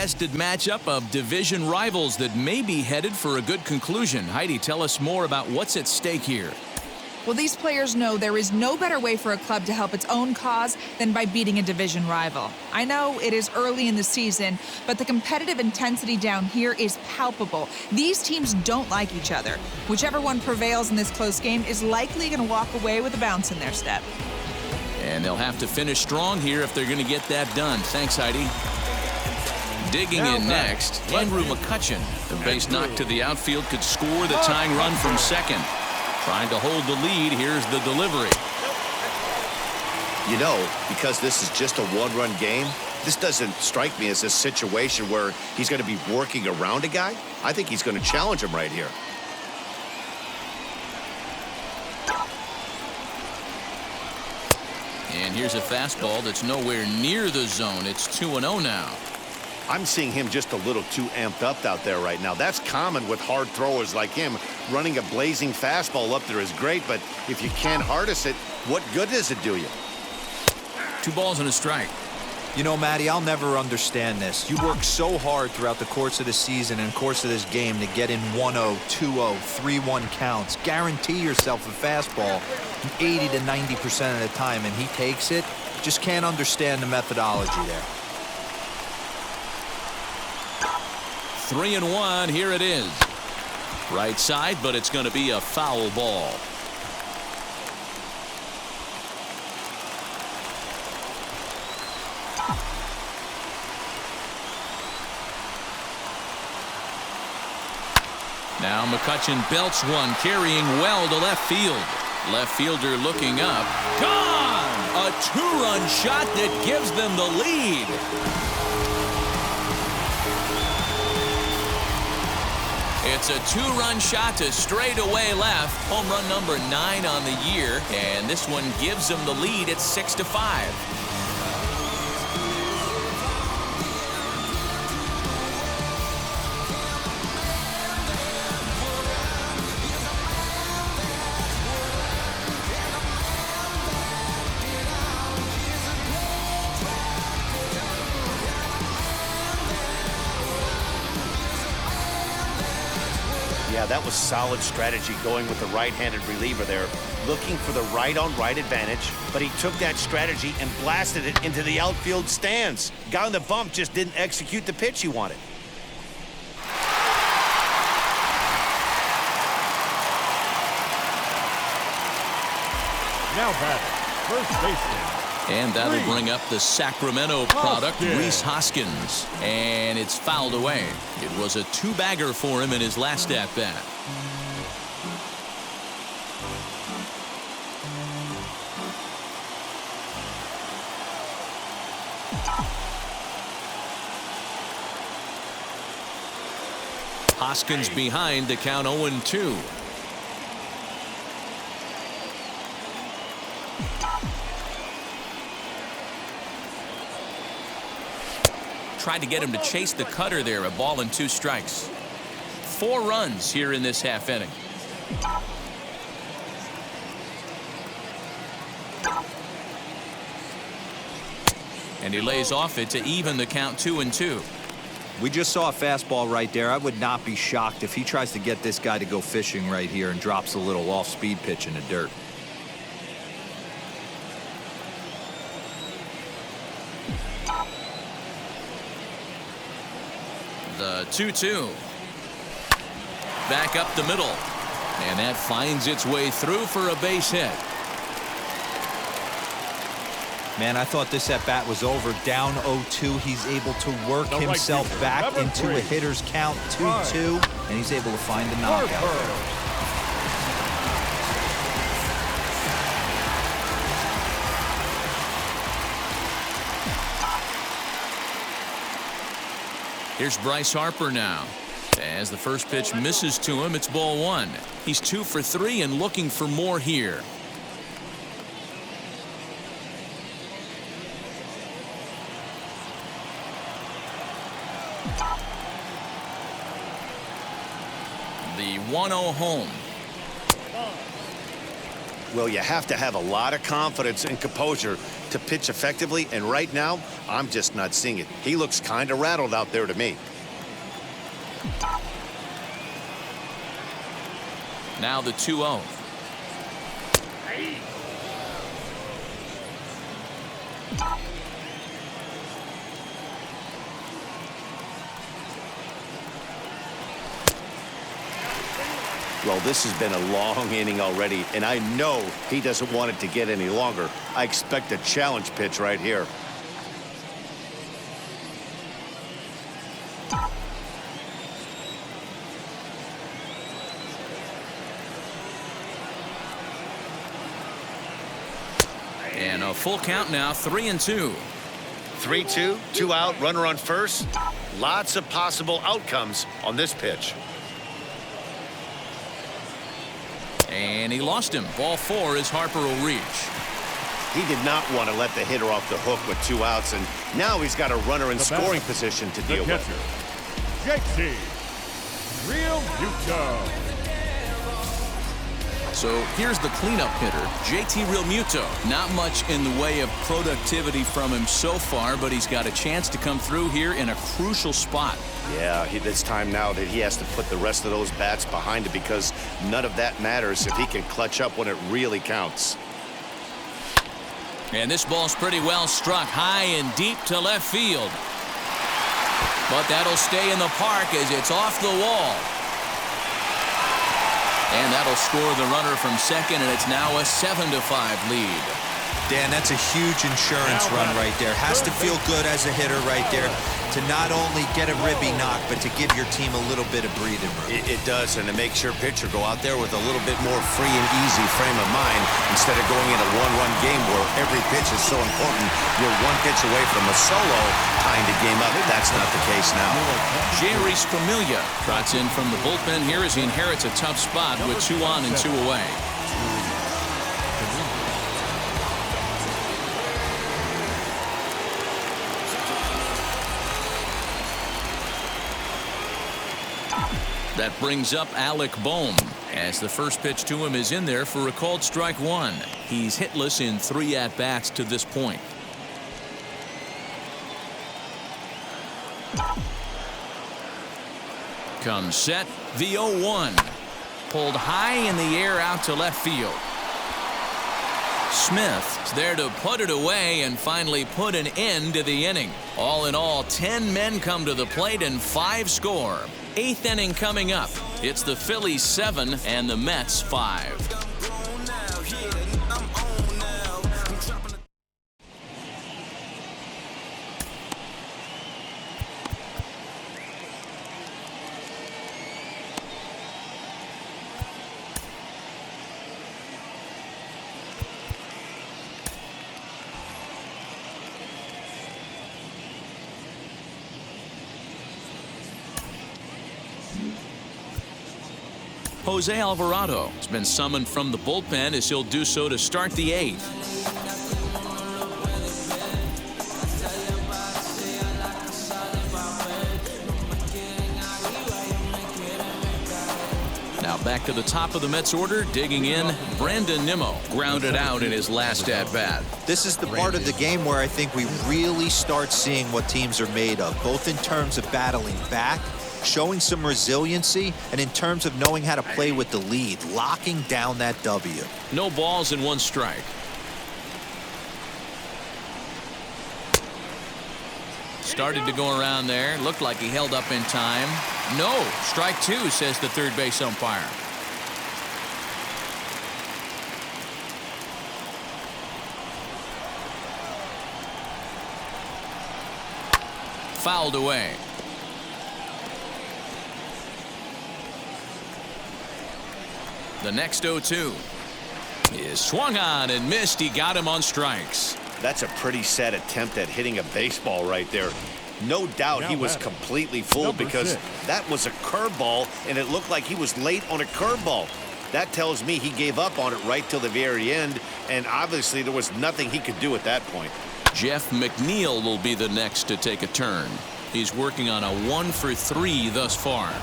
contested matchup of division rivals that may be headed for a good conclusion. Heidi, tell us more about what's at stake here. Well, these players know there is no better way for a club to help its own cause than by beating a division rival. I know it is early in the season, but the competitive intensity down here is palpable. These teams don't like each other. Whichever one prevails in this close game is likely going to walk away with a bounce in their step. And they'll have to finish strong here if they're going to get that done. Thanks, Heidi. Digging in next, Andrew Mccutchen. The base knock to the outfield could score the tying run from second. Trying to hold the lead. Here's the delivery. You know, because this is just a one-run game, this doesn't strike me as a situation where he's going to be working around a guy. I think he's going to challenge him right here. And here's a fastball that's nowhere near the zone. It's 2-0 now. I'm seeing him just a little too amped up out there right now. That's common with hard throwers like him. Running a blazing fastball up there is great, but if you can't harness it, what good does it do you? 2 balls and a strike. You know, Matty, I'll never understand this. You work so hard throughout the course of the season and course of this game to get in 1-0, 2-0, 3-1 counts. Guarantee yourself a fastball 80 to 90% of the time, and he takes it. Just can't understand the methodology there. 3-1, here it is. Right side, but it's going to be a foul ball. Now McCutchen belts one, carrying well to left field. Left fielder looking up. Gone! A 2-run shot that gives them the lead. It's a 2-run shot to straightaway left. Home run number 9 on the year, and this one gives them the lead at 6-5. Yeah, that was solid strategy going with the right-handed reliever there, looking for the right-on-right advantage, but he took that strategy and blasted it into the outfield stands. Guy on the bump just didn't execute the pitch he wanted. Now batting, first baseman. And that'll bring up the Sacramento product, Reese Hoskins. And it's fouled away. It was a 2-bagger for him in his last at-bat. Hoskins behind to count 0-2. Tried to get him to chase the cutter there. A ball and 2 strikes. 4 runs here in this half inning. And he lays off it to even the count 2-2. We just saw a fastball right there. I would not be shocked if he tries to get this guy to go fishing right here and drops a little off-speed pitch in the dirt. The 2-2. Back up the middle. And that finds its way through for a base hit. Man, I thought this at-bat was over. Down 0-2. He's able to work himself back into a hitter's count 2-2. And he's able to find the knockout there. Here's Bryce Harper now. As the first pitch misses to him, it's ball 1. He's 2 for 3 and looking for more here. The 1-0 home. Well, you have to have a lot of confidence and composure to pitch effectively, and right now, I'm just not seeing it. He looks kind of rattled out there to me. Now the 2-0. Well, this has been a long inning already, and I know he doesn't want it to get any longer. I expect a challenge pitch right here. And a full count now, 3-2. 3-2, 2 out, runner on first. Lots of possible outcomes on this pitch. And he lost him. Ball 4 as Harper will reach. He did not want to let the hitter off the hook with 2 outs, and now he's got a runner in scoring position to deal with. JT Real Muto. So here's the cleanup hitter, JT Realmuto. Not much in the way of productivity from him so far, but he's got a chance to come through here in a crucial spot. Yeah, it's time now that he has to put the rest of those bats behind it, because none of that matters if he can clutch up when it really counts. And this ball's pretty well struck high and deep to left field. But that'll stay in the park as it's off the wall. And that'll score the runner from second, and it's now a 7-5 lead. Dan, that's a huge insurance run right there. Has to feel good as a hitter right there to not only get a ribby knock, but to give your team a little bit of breathing room. It does, and it makes your pitcher go out there with a little bit more free and easy frame of mind instead of going in a one-run game where every pitch is so important. You're one pitch away from a solo tying the game up. That's not the case now. Reese Familia trots in from the bullpen here as he inherits a tough spot with 2 on and 2 away. That brings up Alec Bohm as the first pitch to him is in there for a called strike 1. He's hitless in 3 at-bats to this point. Comes set, the 0-1. Pulled high in the air out to left field. Smith's there to put it away and finally put an end to the inning. All in all, 10 men come to the plate and 5 score. 8th inning coming up. It's the Phillies 7 and the Mets 5. Jose Alvarado has been summoned from the bullpen as he'll do so to start the 8th. Now back to the top of the Mets order, digging in, Brandon Nimmo grounded out in his last at-bat. This is the part of the game where I think we really start seeing what teams are made of, both in terms of battling back, showing some resiliency, and in terms of knowing how to play with the lead, locking down that W. No balls and 1 strike. Started to go around there. Looked like he held up in time. No, strike 2, says the third base umpire. Fouled away. The next 0-2 is swung on and missed. He got him on strikes. That's a pretty sad attempt at hitting a baseball right there. No doubt he was completely fooled because that was a curveball, and it looked like he was late on a curveball. That tells me he gave up on it right till the very end, and obviously there was nothing he could do at that point. Jeff McNeil will be the next to take a turn. He's working on a 1-for-3 thus far.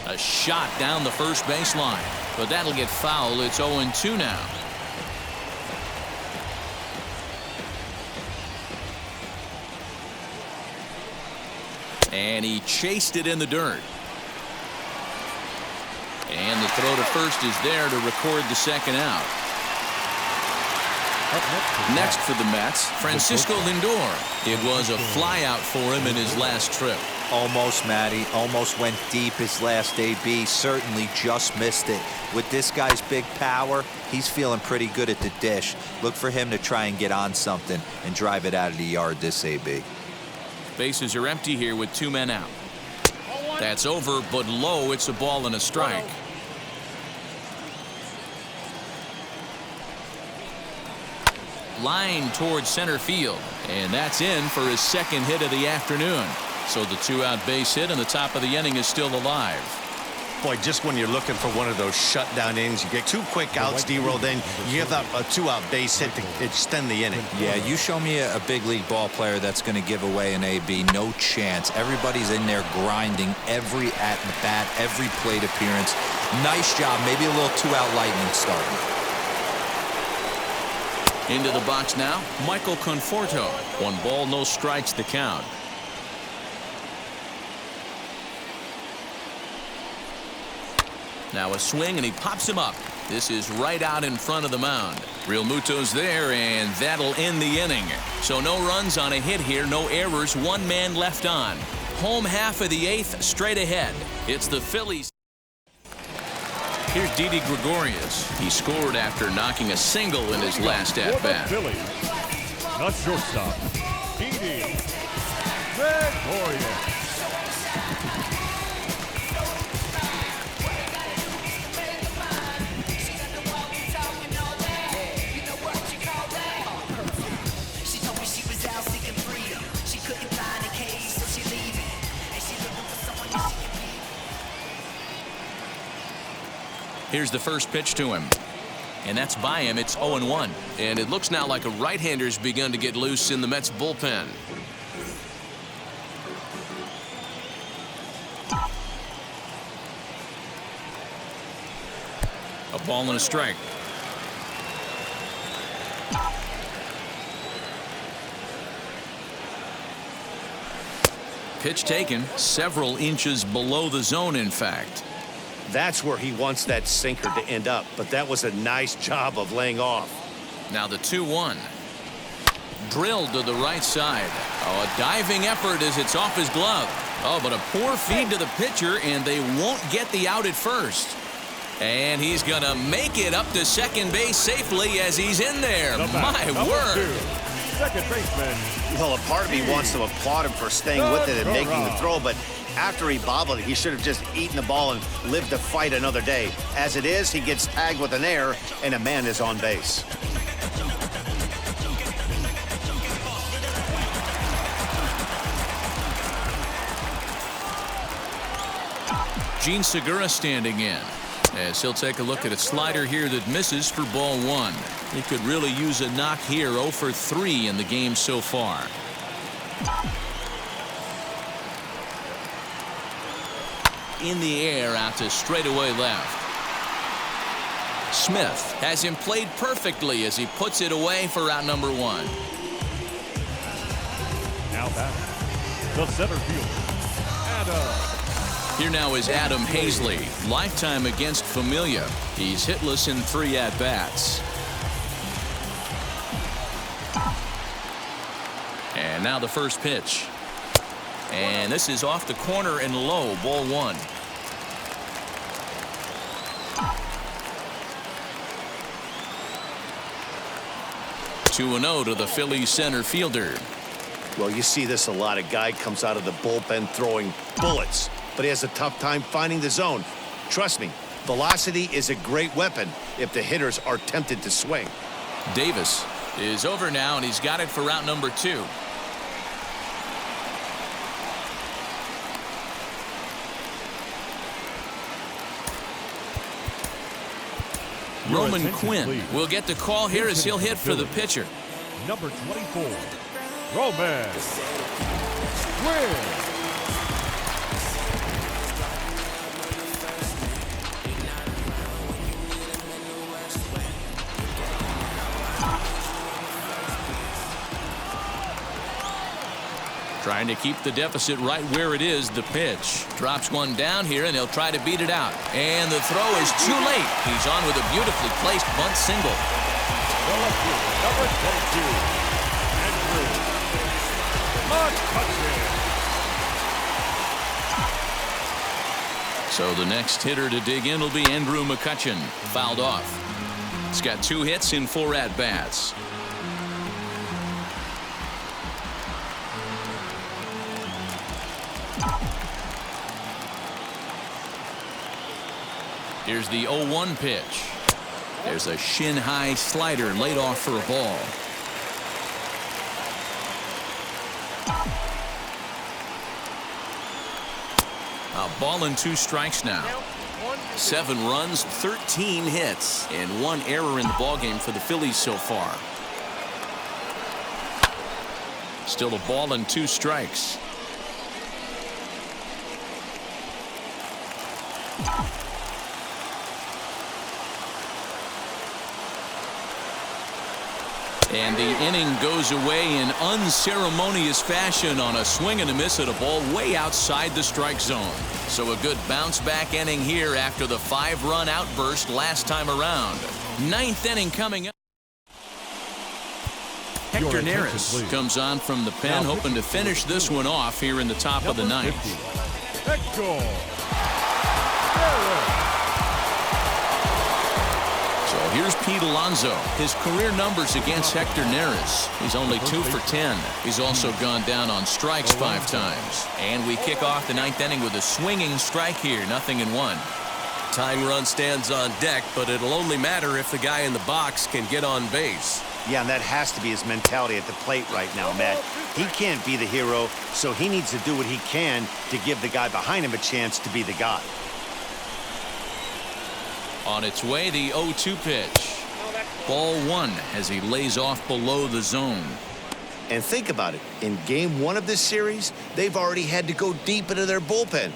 A shot down the first baseline, but that'll get foul. It's 0-2 now. And he chased it in the dirt. And the throw to first is there to record the second out. Next for the Mets, Francisco Lindor. It was a flyout for him in his last trip. Almost, Matty. Almost went deep his last AB. Certainly just missed it. With this guy's big power, he's feeling pretty good at the dish. Look for him to try and get on something and drive it out of the yard this AB. Bases are empty here with 2 men out. That's over, but low. It's a ball and a strike. Line towards center field, and that's in for his second hit of the afternoon. So the 2-out base hit and the top of the inning is still alive. Boy, just when you're looking for one of those shutdown innings, you get 2 quick outs, D-roll, then you give up a 2-out base hit to extend the inning. Yeah, you show me a big league ball player that's going to give away an AB. No chance. Everybody's in there grinding every at-bat, every plate appearance. Nice job. Maybe a little 2-out lightning start. Into the box now, Michael Conforto. 1 ball, no strikes the count. Now a swing, and he pops him up. This is right out in front of the mound. Real Muto's there, and that'll end the inning. So no runs on a hit here, no errors, 1 man left on. Home half of the 8th, straight ahead. It's the Phillies. Here's Didi Gregorius. He scored after knocking a single in his last at-bat. Phillies, the shortstop, Didi Gregorius. Here's the first pitch to him. And that's by him. It's 0-1. And it looks now like a right-hander's begun to get loose in the Mets bullpen. A ball and a strike. Pitch taken several inches below the zone, in fact. That's where he wants that sinker to end up, but that was a nice job of laying off. Now the 2-1. Drilled to the right side. Oh, a diving effort as it's off his glove. Oh, but a poor feed to the pitcher, and they won't get the out at first. And he's going to make it up to second base safely as he's in there. My word. Second baseman. Well, a part of me wants to applaud him for staying with it and making the throw, but after he bobbled it, he should have just eaten the ball and lived to fight another day. As it is, he gets tagged with an error, and a man is on base. Gene Segura standing in, as he'll take a look at a slider here that misses for ball 1. He could really use a knock here. 0 for 3 in the game so far. In the air out to straightaway left. Smith has him played perfectly as he puts it away for out number 1. Now back, the center fielder, Adam. Here now is Adam Hazley. Lifetime against Familia. He's hitless in 3 at-bats. And now the first pitch. And this is off the corner and low, ball 1. Two 2-0 to the Phillies center fielder. Well, you see this a lot. A guy comes out of the bullpen throwing bullets, but he has a tough time finding the zone. Trust me, velocity is a great weapon if the hitters are tempted to swing. Davis is over now, and he's got it for out number 2. Roman Quinn will get the call here as he'll hit for the pitcher. Number 24, Roman Quinn. Trying to keep the deficit right where it is. The pitch drops one down here, and he'll try to beat it out. And the throw is too late. He's on with a beautifully placed bunt single. Number 22, Andrew Mccutchen. So the next hitter to dig in will be Andrew Mccutchen. Fouled off. He's got 2 hits in 4 at-bats. Here's the 0-1 pitch. There's a shin-high slider laid off for a ball. A ball and 2 strikes now. 7 runs, 13 hits, and 1 error in the ballgame for the Phillies so far. Still a ball and 2 strikes. And the inning goes away in unceremonious fashion on a swing and a miss at a ball way outside the strike zone. So a good bounce back inning here after the 5-run outburst last time around. 9th inning coming up. Hector Neris comes on from the pen, hoping to finish this one off here in the top of the 9th. Hector. So here's Pete Alonso. His career numbers against Hector Neris. He's only 2 for 10. He's also gone down on strikes 5 times. And we kick off the 9th inning with a swinging strike here. 0-1. Tying run stands on deck, but it'll only matter if the guy in the box can get on base. Yeah, and that has to be his mentality at the plate right now, Matt. He can't be the hero, so he needs to do what he can to give the guy behind him a chance to be the guy. On its way, the 0-2 pitch. Ball 1 as he lays off below the zone. And think about it. In game 1 of this series, they've already had to go deep into their bullpen.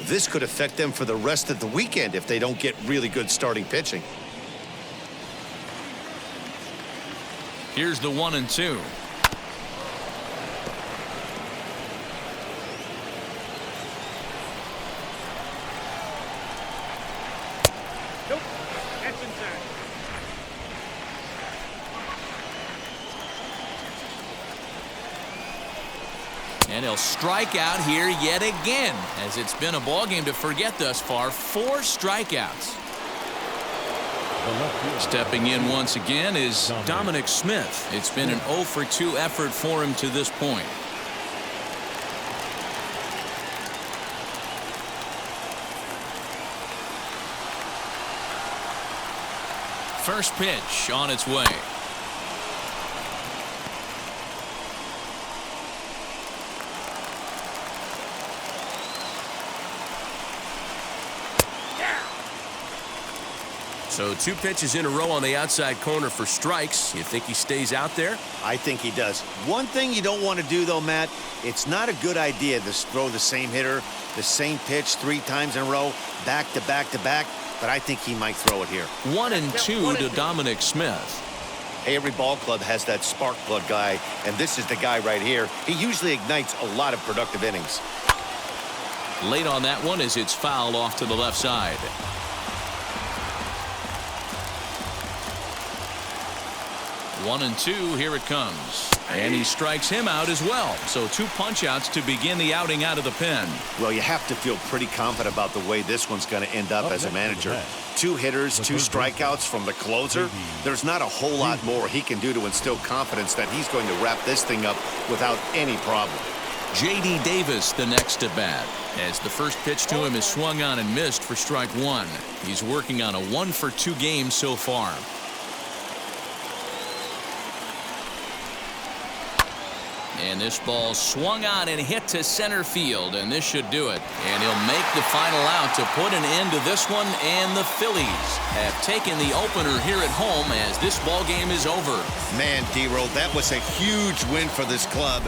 This could affect them for the rest of the weekend if they don't get really good starting pitching. Here's the 1-2. Nope, that's inside. And he'll strike out here yet again, as it's been a ball game to forget thus far. 4 strikeouts. Stepping in once again is Dominic Smith. It's been an 0 for 2 effort for him to this point. First pitch on its way. So 2 pitches in a row on the outside corner for strikes. You think he stays out there? I think he does. One thing you don't want to do, though, Matt, it's not a good idea to throw the same hitter, the same pitch 3 times in a row, back to back to back, but I think he might throw it here. 1-2 to Dominic Smith. Hey, every ball club has that spark plug guy, and this is the guy right here. He usually ignites a lot of productive innings. Late on that one as it's fouled off to the left side. 1-2, here it comes. And he strikes him out as well. So 2 punch-outs to begin the outing out of the pen. Well, you have to feel pretty confident about the way this one's going to end up as a manager. 2 hitters, 2 strikeouts from the closer. There's not a whole lot more he can do to instill confidence that he's going to wrap this thing up without any problem. J.D. Davis the next at bat, as the first pitch to him is swung on and missed for strike 1. He's working on a 1 for 2 game so far. And this ball swung on and hit to center field, and this should do it. And he'll make the final out to put an end to this one, and the Phillies have taken the opener here at home as this ball game is over. Man, D-Roll, that was a huge win for this club.